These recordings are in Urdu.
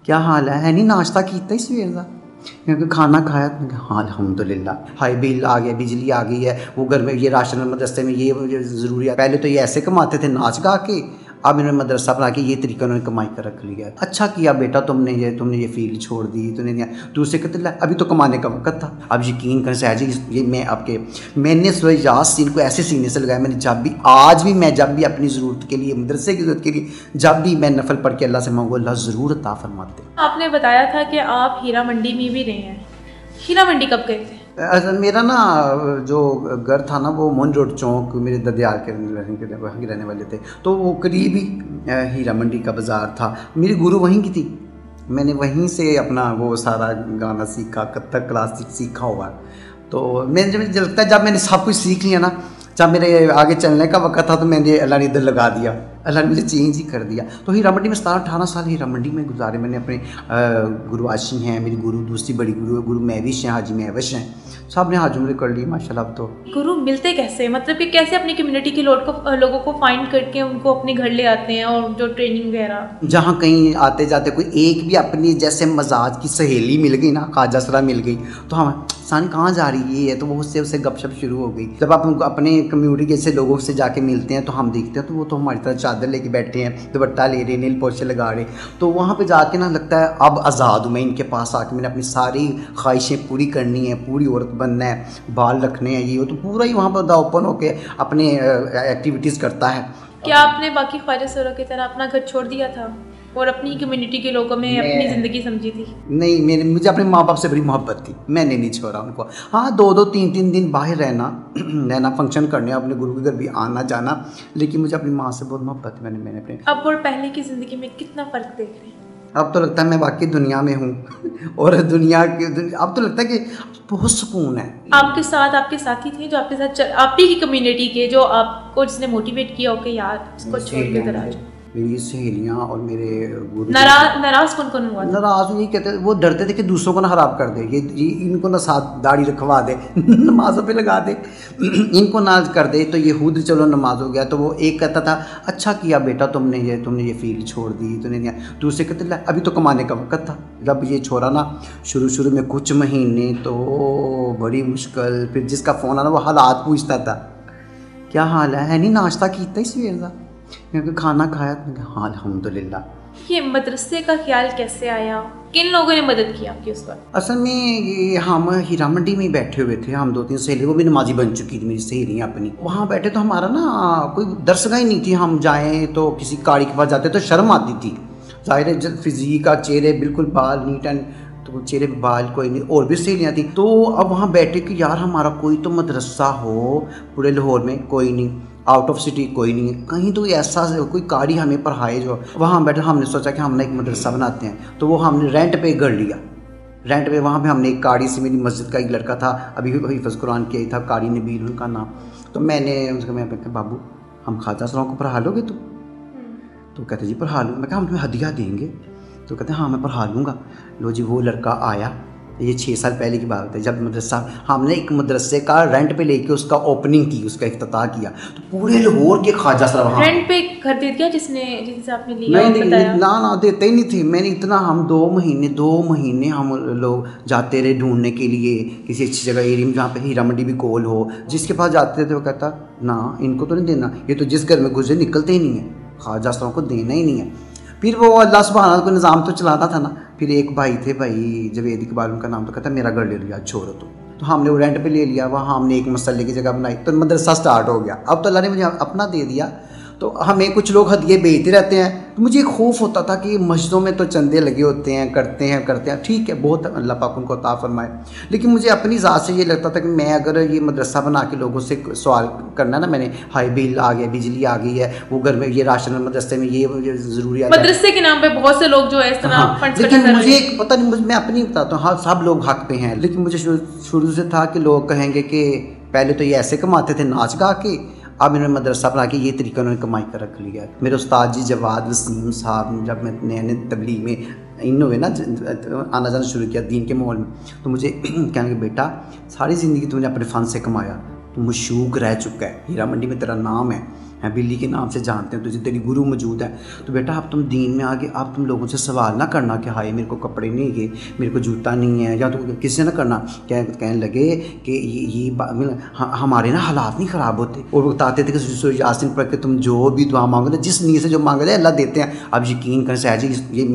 کیا حال ہے نہیں ناشتہ کیتا ہی سویر دا کیونکہ کھانا کھایا ہاں الحمدللہ ہائی بل آ گیا بجلی آ گئی ہے وہ گھر میں یہ راشن مدرسے میں یہ ضروری ہے پہلے تو یہ ایسے کماتے تھے ناچ گا کے اب انہوں نے مدرسہ بنا کے یہ طریقہ انہوں نے کمائی کر رکھ لیا اچھا کیا بیٹا تم نے یہ فیلڈ چھوڑ دی تم نے دوسرے کہتے ابھی تو کمانے کا وقت تھا اب یقین کریں سہجی یہ میں نے سورہ سین کو ایسے سینے سے لگایا میں نے جب بھی آج بھی میں جب بھی اپنی ضرورت کے لیے مدرسے کی ضرورت کے لیے جب بھی میں نفل پڑھ کے اللہ سے مانگو اللہ ضرور عطا فرماتے. آپ نے بتایا تھا کہ آپ ہیرا منڈی میں بھی رہے ہیں, ہیرا منڈی کب گئے تھے؟ میرا نا جو گھر تھا نا وہ مون روڈ چونک میرے ددیال کے رہنے والے تھے تو وہ قریب ہی ہیرا منڈی کا بازار تھا. میری گرو وہیں کی تھی, میں نے وہیں سے اپنا وہ سارا گانا سیکھا کتھک کلاسک سیکھا ہوا. تو میں لگتا ہے جب میں نے سب کچھ سیکھ لیا نا جب میرے آگے چلنے کا وقت تھا تو میں نے اللہ نے ادھر لگا دیا, اللہ نے مجھے چینج ہی کر دیا. تو ہیرا منڈی میں 17-18 سال ہیرا منڈی میں گزارے میں نے. اپنے گرو آشی ہیں میری گرو, دوسری بڑی گرو مہوش ہیں, حاجی مہوش ہیں, سب نے حج عمرے کر لی ماشاء اللہ. اب تو گرو ملتے کیسے, مطلب کہ کیسے اپنی کمیونٹی کے لوگوں کو فائنڈ کر کے ان کو اپنے گھر لے آتے ہیں اور جو ٹریننگ وغیرہ جہاں کہیں آتے جاتے کوئی ایک بھی اپنی جیسے مزاج کی سہیلی مل گئی نا, خواجہ سرا مل گئی تو ہم سانی کہاں جا رہی ہے تو وہ اس سے گپ شپ شروع ہو گئی. جب آپ اپنے کمیونٹی کے سے لوگوں سے جا کے ملتے ہیں تو ہم دیکھتے ہیں تو وہ تو ہماری طرح چادر لے کے بیٹھے ہیں, دوپٹہ لے رہے, نیل پوچھے لگا رہے. تو وہاں پہ جا کے نا لگتا ہے اب آزاد ہوں میں ان کے پاس آ کے, میں نے اپنی ساری خواہشیں پوری کرنی ہیں, پوری عورت بننا ہے, بال رکھنے ہیں, یہ تو پورا ہی وہاں پر اوپن ہو کے اپنے ایکٹیویٹیز کرتا ہے. کیا آپ نے باقی خواجہ سرا کی طرح اپنا گھر چھوڑ دیا تھا اور اپنی کمیونٹی کے لوگوں میں اپنی زندگی سمجھی تھی؟ نہیں, مجھے اپنے ماں باپ سے بڑی محبت تھی, میں نے نہیں چھوڑا ان کو. ہاں 2-3 دن باہر رہنا فنکشن کرنے, اپنے گرو کے گھر بھی آنا جانا, لیکن مجھے اپنی ماں سے بہت محبت ہے. میں نے اپنے اب اور پہلے کی زندگی میں کتنا فرق دیکھ رہے ہیں؟ اب تو لگتا ہے میں واقعی دنیا میں ہوں اور اب تو لگتا ہے کہ بہت سکون ہے. آپ کے ساتھ آپ کے ساتھی تھے جو آپ کے ساتھ آپ ہی کی کمیونٹی کے, جو آپ کو جس نے موٹیویٹ کیا ہو کہ یار اس کو چھوڑ کے ادھر آ جاؤ؟ میری سہیلیاں اور میرے گرو. ناراض کون ہوا؟ ناراض یہی کہتے وہ ڈرتے تھے کہ دوسروں کو نہ خراب کر دے, یہ ان کو نہ ساتھ داڑھی رکھوا دے, نمازوں پہ لگا دے, ان کو نہ کر دے تو یہ خود چلو نماز ہو گیا. تو وہ ایک کہتا تھا اچھا کیا بیٹا تم نے یہ فیلڈ چھوڑ دی, تو نے دوسرے کہتے ابھی تو کمانے کا وقت تھا. جب یہ چھوڑا نا شروع میں کچھ مہینے تو بڑی مشکل, پھر جس کا فون آنا وہ حالات پوچھتا تھا کیا حال ہے نہیں ناشتہ کیتا ہی سویر دا کیونکہ کھانا کھایا ہاں الحمدللہ. یہ مدرسے کا خیال کیسے آیا, کن لوگوں نے مدد کی آپ کی اس وقت؟ اصل میں ہم ہیرا منڈی میں بیٹھے ہوئے تھے, ہم 2-3 سہیلی, وہ بھی نمازی بن چکی تھی میری سہیلیاں اپنی. وہاں بیٹھے تو ہمارا نا کوئی درسگاہ ہی نہیں تھی, ہم جائیں تو کسی قاری کے پاس جاتے تو شرم آتی تھی. ظاہر ہے فزیک کا چہرے بالکل بال نیٹ اینڈ, تو چہرے پہ بال کوئی نہیں, اور بھی سہیلیاں تھیں. تو اب وہاں بیٹھے کہ یار ہمارا کوئی تو مدرسہ ہو, پورے لاہور میں کوئی نہیں, آؤٹ آف سٹی کوئی نہیں ہے, کہیں تو ایسا کوئی قاری ہمیں پڑھائے جو. وہاں بیٹھے ہم نے سوچا کہ ہم نے ایک مدرسہ بناتے ہیں, تو وہ ہم نے رینٹ پہ گھر لیا. رینٹ پہ وہاں پہ ہم نے ایک قاری سے, میری مسجد کا ایک لڑکا تھا ابھی حفظ قرآن کیا ہی تھا, قاری نبیل ان کا نام. تو میں نے اس کو میں کہا بابو ہم خواجہ سراؤں کو پڑھا لو گے تو کہتے جی پڑھا لوں. میں کہا ہم تمہیں ہدیہ دیں گے, تو کہتے ہیں ہاں میں پڑھا لوں گا. لو جی وہ لڑکا آیا, یہ 6 سال پہلے کی بات ہے, جب مدرسہ ہم نے ایک مدرسے کا رینٹ پہ لے کے اس کا اوپننگ کی, اس کا افتتاح کیا, تو پورے لاہور کے خواجہ سرا وہاں رینٹ پہ گھر دے دیا جس سے آپ نے لیا. نہیں نہ دیتے ہی نہیں تھے. میں نے اتنا, ہم 2 مہینے ہم لوگ جاتے رہے ڈھونڈنے کے لیے کسی اچھی جگہ ایریا میں جہاں پہ ہیرا منڈی بھی کول ہو. جس کے پاس جاتے تھے وہ کہتا نہ ان کو تو نہیں دینا, یہ تو جس گھر میں گزرے نکلتے ہی نہیں ہیں, خواجہ سراؤں کو دینا ہی نہیں ہے. پھر وہ اللہ سبحانہ کو نظام تو چلاتا تھا نا. پھر ایک بھائی تھے, بھائی جوید اقبال ان کا نام, تو کہتا میرا گھر لے لیا چھوڑو. تو ہم نے وہ رینٹ پہ لے لیا, وہاں ہم نے ایک مسلے کی جگہ بنائی, تو مدرسہ سٹارٹ ہو گیا. اب تو اللہ نے مجھے اپنا دے دیا, تو ہمیں کچھ لوگ ہدیے بھیجتے رہتے ہیں. تو مجھے ایک خوف ہوتا تھا کہ مسجدوں میں تو چندے لگے ہوتے ہیں, کرتے ہیں, ٹھیک ہے بہت اللہ پاک ان کو عطا فرمائے. لیکن مجھے اپنی ذات سے یہ لگتا تھا کہ میں اگر یہ مدرسہ بنا کے لوگوں سے سوال کرنا نا, میں نے ہائی بل آ گیا, بجلی آ گئی ہے, وہ گھر میں یہ راشن مدرسے میں یہ ضروری ہے, مدرسے کے نام پہ بہت سے لوگ جو ہے اس طرح فنڈز اکٹھا کر رہے ہیں. لیکن مجھے پتہ نہیں, میں اپنی بتاتا ہوں, ہاں سب لوگ حق پہ ہیں, لیکن مجھے شروع سے تھا کہ لوگ کہیں گے کہ پہلے تو یہ ایسے کماتے تھے ناچ گا کے, اب انہوں نے مدرسہ بنا کے یہ طریقہ انہوں نے کمائی کر رکھ لیا. میرے استاد جی جواد وسیم صاحب, جب میں نئے تبلیغ میں ان ہوئے نا آنا جانا شروع کیا دین کے ماحول میں, تو مجھے کہنے کہ بیٹا ساری زندگی تم نے اپنے فن سے کمایا, تو مشوق رہ چکا ہے, ہیرا منڈی میں تیرا نام ہے, ہیں بلی کے نام سے جانتے ہیں، تجھے تیری گرو موجود ہے، تو بیٹا اب تم دین میں آگے اب تم لوگوں سے سوال نہ کرنا کہ ہائے میرے کو کپڑے نہیں ہے، میرے کو جوتا نہیں ہے، یا تو کسی سے نہ کرنا. کہنے لگے کہ یہ ہمارے نا حالات نہیں خراب ہوتے، اور وہ بتاتے تھے کہ سورہ یاسین پڑھ کے تم جو بھی دعا مانگو نا، جس نیت سے جو مانگا جائے اللہ دیتے ہیں. اب یقین کریں سہر جی، یہ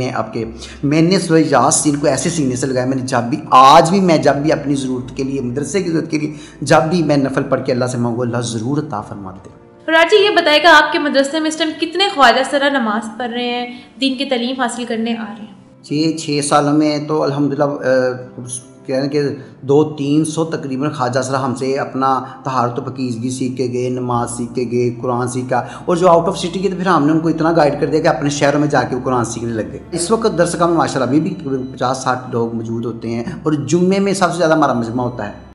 میں نے سورہ یاسین کو ایسے سینے سے لگایا، میں نے جب بھی آج بھی میں جب بھی اپنی ضرورت کے لیے، مدرسے کی ضرورت کے لیے جب بھی میں نفل پڑھ کے اللہ سے مانگو، اللہ ضرور عطا فرماتے ہیں. فراز جی یہ بتائے گا آپ کے مدرسے میں اس ٹائم کتنے خواجہ سرا نماز پڑھ رہے ہیں، دین کی تعلیم حاصل کرنے آ رہے ہیں؟ جی 6 سالوں میں تو الحمدللہ کہہ رہے ہیں کہ 200-300 تقریباً خواجہ سرا ہم سے اپنا طہارت و پاکیزگی سیکھ کے گئے، نماز سیکھ کے گئے، قرآن سیکھا. اور جو آؤٹ آف سٹی کے تو پھر ہم نے ان کو اتنا گائیڈ کر دیا کہ اپنے شہروں میں جا کے وہ قرآن سیکھنے لگ گئے. اس وقت درس گاہ میں ماشاء اللہ ابھی بھی 50-60 لوگ موجود ہوتے ہیں، اور جمعے میں سب سے زیادہ ہمارا مجمع ہوتا ہے.